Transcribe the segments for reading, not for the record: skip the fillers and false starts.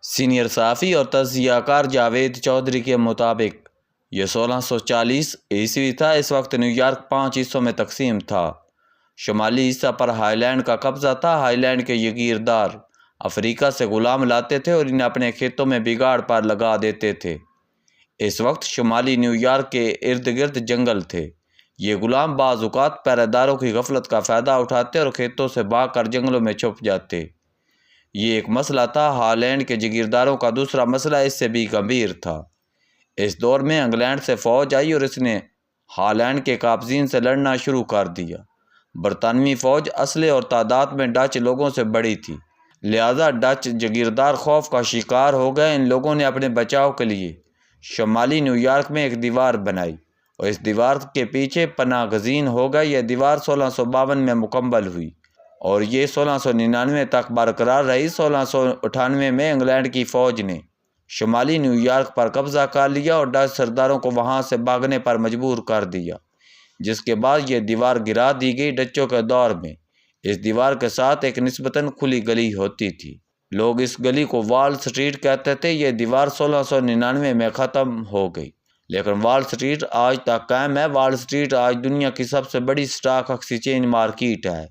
Senior صحافی اور تجزیہ کار جاوید چودھری کے مطابق یہ 1640 تھا۔ اس وقت نیو یارک 5 حصوں میں تقسیم تھا۔ شمالی حصہ پر ہائی لینڈ کا قبضہ تھا۔ ہائی لینڈ کے جگیردار افریقہ سے غلام لاتے تھے اور انہیں اپنے کھیتوں میں بگاڑ پر لگا دیتے تھے۔ اس وقت شمالی نیو یارک کے ارد گرد جنگل تھے۔ یہ غلام بعض اوقات پہرے داروں کی غفلت کا فائدہ اٹھاتے اور کھیتوں سے بھاگ کر جنگلوں میں چھپ جاتے۔ یہ ایک مسئلہ تھا۔ ہائی لینڈ کے جگیرداروں کا دوسرا مسئلہ اس سے بھی گمبھیر تھا۔ اس دور میں انگلینڈ سے فوج آئی اور اس نے ہائی لینڈ کے قابضین سے لڑنا شروع کر دیا۔ برطانوی فوج اسلحے اور تعداد میں ڈچ لوگوں سے بڑی تھی، لہذا ڈچ جگیردار خوف کا شکار ہو گئے۔ ان لوگوں نے اپنے بچاؤ کے لیے شمالی نیو یارک میں ایک دیوار بنائی اور اس دیوار کے پیچھے پناہ گزین ہو گئے۔ یہ دیوار 1652 میں مکمل ہوئی اور یہ 1699 تک برقرار رہی۔ 1698 میں انگلینڈ کی فوج نے شمالی نیو یارک پر قبضہ کر لیا اور ڈچ سرداروں کو وہاں سے بھاگنے پر مجبور کر دیا، جس کے بعد یہ دیوار گرا دی گئی۔ ڈچوں کے دور میں اس دیوار کے ساتھ ایک نسبتاً کھلی گلی ہوتی تھی۔ لوگ اس گلی کو وال سٹریٹ کہتے تھے۔ یہ دیوار 1699 میں ختم ہو گئی، لیکن وال سٹریٹ آج تک قائم ہے۔ وال سٹریٹ آج دنیا کی سب سے بڑی اسٹاک ایکسچینج مارکیٹ ہے۔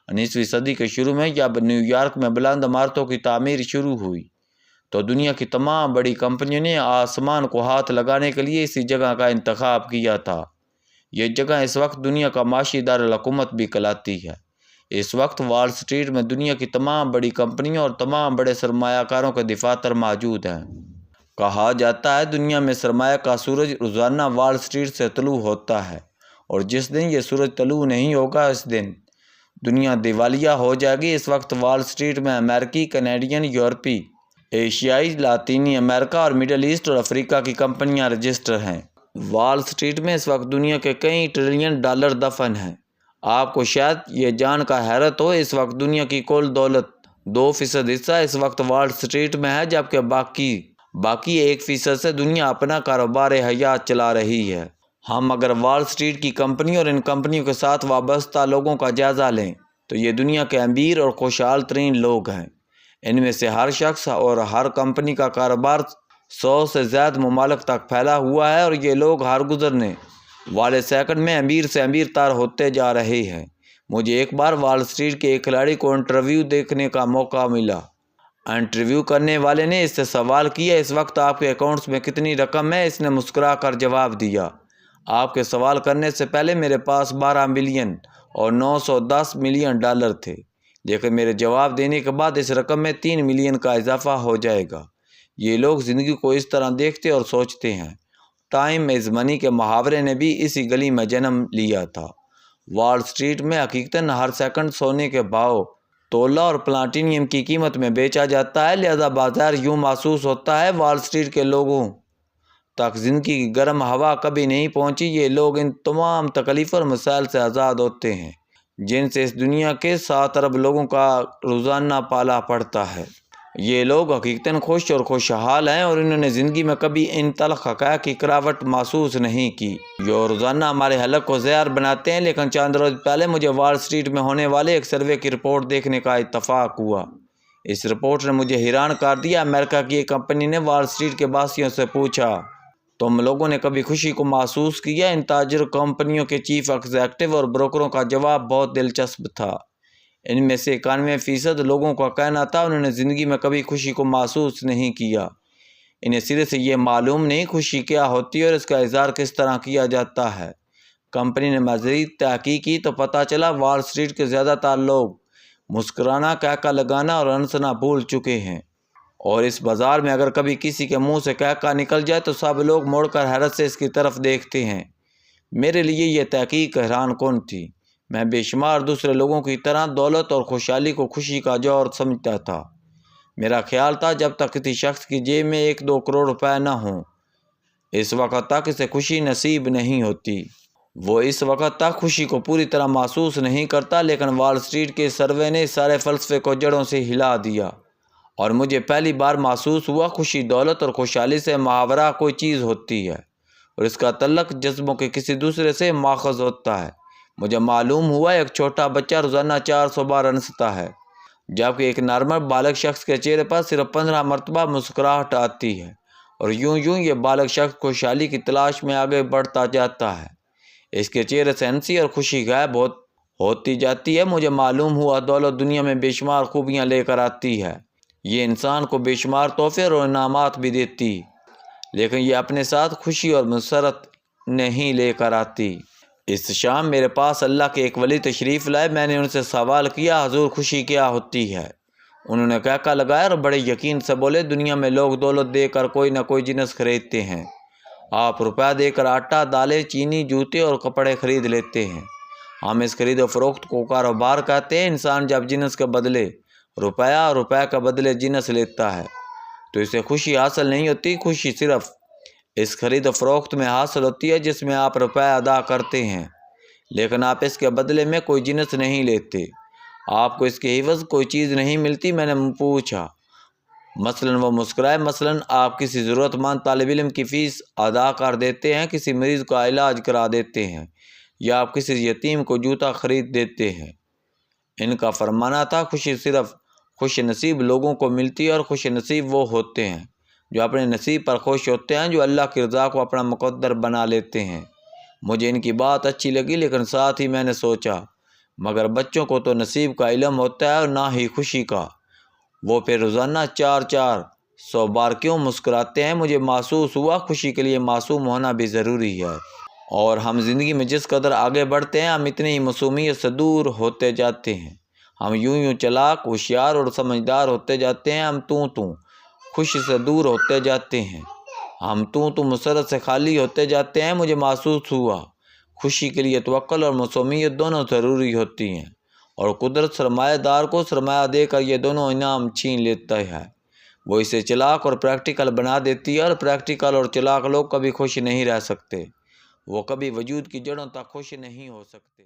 19ویں صدی کے شروع میں جب نیو یارک میں بلند عمارتوں کی تعمیر شروع ہوئی تو دنیا کی تمام بڑی کمپنیوں نے آسمان کو ہاتھ لگانے کے لیے اسی جگہ کا انتخاب کیا تھا۔ یہ جگہ اس وقت دنیا کا معاشی دارالحکومت بھی کہلاتی ہے۔ اس وقت وال سٹریٹ میں دنیا کی تمام بڑی کمپنیوں اور تمام بڑے سرمایہ کاروں کے دفاتر موجود ہیں۔ کہا جاتا ہے دنیا میں سرمایہ کا سورج روزانہ وال سٹریٹ سے طلوع ہوتا ہے اور جس دن یہ سورج طلوع نہیں ہوگا اس دن دنیا دیوالیہ ہو جائے گی۔ اس وقت وال سٹریٹ میں امریکی، کینیڈین، یورپی، ایشیائی، لاطینی امریکہ اور مڈل ایسٹ اور افریقہ کی کمپنیاں رجسٹر ہیں۔ وال سٹریٹ میں اس وقت دنیا کے کئی ٹریلین ڈالر دفن ہیں۔ آپ کو شاید یہ جان کر حیرت ہو، اس وقت دنیا کی کل دولت 2% حصہ اس وقت وال سٹریٹ میں ہے، جبکہ باقی 1% سے دنیا اپنا کاروبار حیات چلا رہی ہے۔ ہم اگر وال سٹریٹ کی کمپنی اور ان کمپنیوں کے ساتھ وابستہ لوگوں کا جائزہ لیں تو یہ دنیا کے امیر اور خوشحال ترین لوگ ہیں۔ ان میں سے ہر شخص اور ہر کمپنی کا کاروبار 100 سے زائد ممالک تک پھیلا ہوا ہے اور یہ لوگ ہر گزرنے والے سیکنڈ میں امیر سے امیر تر ہوتے جا رہے ہیں۔ مجھے ایک بار وال سٹریٹ کے ایک کھلاڑی کو انٹرویو دیکھنے کا موقع ملا۔ انٹرویو کرنے والے نے اس سے سوال کیا، اس وقت آپ کے اکاؤنٹس میں کتنی رقم ہے؟ اس نے مسکرا کر جواب دیا، آپ کے سوال کرنے سے پہلے میرے پاس 12 ملین اور 910 ملین ڈالر تھے، لیکن میرے جواب دینے کے بعد اس رقم میں 3 ملین کا اضافہ ہو جائے گا۔ یہ لوگ زندگی کو اس طرح دیکھتے اور سوچتے ہیں۔ ٹائم از منی کے محاورے نے بھی اسی گلی میں جنم لیا تھا۔ وال سٹریٹ میں حقیقتاً ہر سیکنڈ سونے کے بھاؤ تولہ اور پلاٹینیم کی قیمت میں بیچا جاتا ہے، لہذا بازار یوں محسوس ہوتا ہے وال سٹریٹ کے لوگوں تک زندگی کی گرم ہوا کبھی نہیں پہنچی۔ یہ لوگ ان تمام تکلیف اور مسائل سے آزاد ہوتے ہیں جن سے اس دنیا کے 7 ارب لوگوں کا روزانہ پالا پڑتا ہے۔ یہ لوگ حقیقتاً خوش اور خوشحال ہیں اور انہوں نے زندگی میں کبھی ان تلخ حقائق کی کراوٹ محسوس نہیں کی جو روزانہ ہمارے حلق کو زہر بناتے ہیں۔ لیکن چند روز پہلے مجھے وال سٹریٹ میں ہونے والے ایک سروے کی رپورٹ دیکھنے کا اتفاق ہوا۔ اس رپورٹ نے مجھے حیران کر دیا۔ امریکہ کی ایک کمپنی نے وال سٹریٹ کے باسیوں سے پوچھا، تم لوگوں نے کبھی خوشی کو محسوس کیا؟ ان تاجر کمپنیوں کے چیف ایگزیکٹو اور بروکروں کا جواب بہت دلچسپ تھا۔ ان میں سے 91% لوگوں کا کہنا تھا انہوں نے زندگی میں کبھی خوشی کو محسوس نہیں کیا۔ انہیں سرے سے یہ معلوم نہیں خوشی کیا ہوتی ہے اور اس کا اظہار کس طرح کیا جاتا ہے۔ کمپنی نے مزید تحقیق کی تو پتہ چلا وال سٹریٹ کے زیادہ تر لوگ مسکرانا، کہکا لگانا اور ہنسنا بھول چکے ہیں، اور اس بازار میں اگر کبھی کسی کے منہ سے کہکا نکل جائے تو سب لوگ مڑ کر حیرت سے اس کی طرف دیکھتے ہیں۔ میرے لیے یہ تحقیق حیران کن تھی۔ میں بے شمار دوسرے لوگوں کی طرح دولت اور خوشحالی کو خوشی کا جوہر سمجھتا تھا۔ میرا خیال تھا جب تک کسی شخص کی جیب میں 1-2 کروڑ روپے نہ ہوں اس وقت تک اسے خوشی نصیب نہیں ہوتی۔ وہ اس وقت تک خوشی کو پوری طرح محسوس نہیں کرتا۔ لیکن وال سٹریٹ کے سروے نے سارے فلسفے کو جڑوں سے ہلا دیا اور مجھے پہلی بار محسوس ہوا خوشی دولت اور خوشحالی سے ماورا کوئی چیز ہوتی ہے اور اس کا تعلق جذبوں کے کسی دوسرے سے ماخذ ہوتا ہے۔ مجھے معلوم ہوا ایک چھوٹا بچہ روزانہ 400 بار ہنستا ہے جبکہ ایک نارمل بالغ شخص کے چہرے پر صرف 15 مرتبہ مسکراہٹ آتی ہے، اور یوں یہ بالغ شخص خوشحالی کی تلاش میں آگے بڑھتا جاتا ہے۔ اس کے چہرے سے ہنسی اور خوشی غائب ہوتی جاتی ہے۔ مجھے معلوم ہوا دولت دنیا میں بے شمار خوبیاں لے کر آتی ہے، یہ انسان کو بے شمار تحفے اور انعامات بھی دیتی، لیکن یہ اپنے ساتھ خوشی اور مسرت نہیں لے کر آتی۔ اس شام میرے پاس اللہ کے ایک ولی تشریف لائے۔ میں نے ان سے سوال کیا، حضور خوشی کیا ہوتی ہے؟ انہوں نے کہا لگایا اور بڑے یقین سے بولے، دنیا میں لوگ دولت دے کر کوئی نہ کوئی جنس خریدتے ہیں۔ آپ روپیہ دے کر آٹا، دالیں، چینی، جوتے اور کپڑے خرید لیتے ہیں۔ ہم اس خرید و فروخت کو کاروبار کہتے ہیں۔ انسان جب جنس کے بدلے روپیہ اور روپیہ کے بدلے جنس لیتا ہے تو اسے خوشی حاصل نہیں ہوتی۔ خوشی صرف اس خرید و فروخت میں حاصل ہوتی ہے جس میں آپ روپیہ ادا کرتے ہیں، لیکن آپ اس کے بدلے میں کوئی جنس نہیں لیتے، آپ کو اس کے عوض کوئی چیز نہیں ملتی۔ میں نے پوچھا، مثلاً وہ مسکرائے، مثلاً آپ کسی ضرورت مند طالب علم کی فیس ادا کر دیتے ہیں، کسی مریض کا علاج کرا دیتے ہیں، یا آپ کسی یتیم کو جوتا خرید دیتے ہیں۔ ان کا فرمانا تھا، خوشی صرف خوش نصیب لوگوں کو ملتی ہے، اور خوش نصیب وہ ہوتے ہیں جو اپنے نصیب پر خوش ہوتے ہیں، جو اللہ کی رضا کو اپنا مقدر بنا لیتے ہیں۔ مجھے ان کی بات اچھی لگی، لیکن ساتھ ہی میں نے سوچا، مگر بچوں کو تو نصیب کا علم ہوتا ہے اور نہ ہی خوشی کا، وہ پھر روزانہ 400 بار کیوں مسکراتے ہیں؟ مجھے محسوس ہوا خوشی کے لیے معصوم ہونا بھی ضروری ہے، اور ہم زندگی میں جس قدر آگے بڑھتے ہیں ہم اتنی ہی معصومیت سے دور ہوتے جاتے ہیں۔ ہم یوں چلاک، ہوشیار اور سمجھدار ہوتے جاتے ہیں، ہم خوشی سے دور ہوتے جاتے ہیں، ہم مسرت سے خالی ہوتے جاتے ہیں۔ مجھے محسوس ہوا خوشی کے لیے توکل اور معصومیت دونوں ضروری ہوتی ہیں، اور قدرت سرمایہ دار کو سرمایہ دے کر یہ دونوں انعام چھین لیتا ہے۔ وہ اسے چلاک اور پریکٹیکل بنا دیتی ہے، اور پریکٹیکل اور چلاک لوگ کبھی خوش نہیں رہ سکتے، وہ کبھی وجود کی جڑوں تک خوش نہیں ہو سکتے۔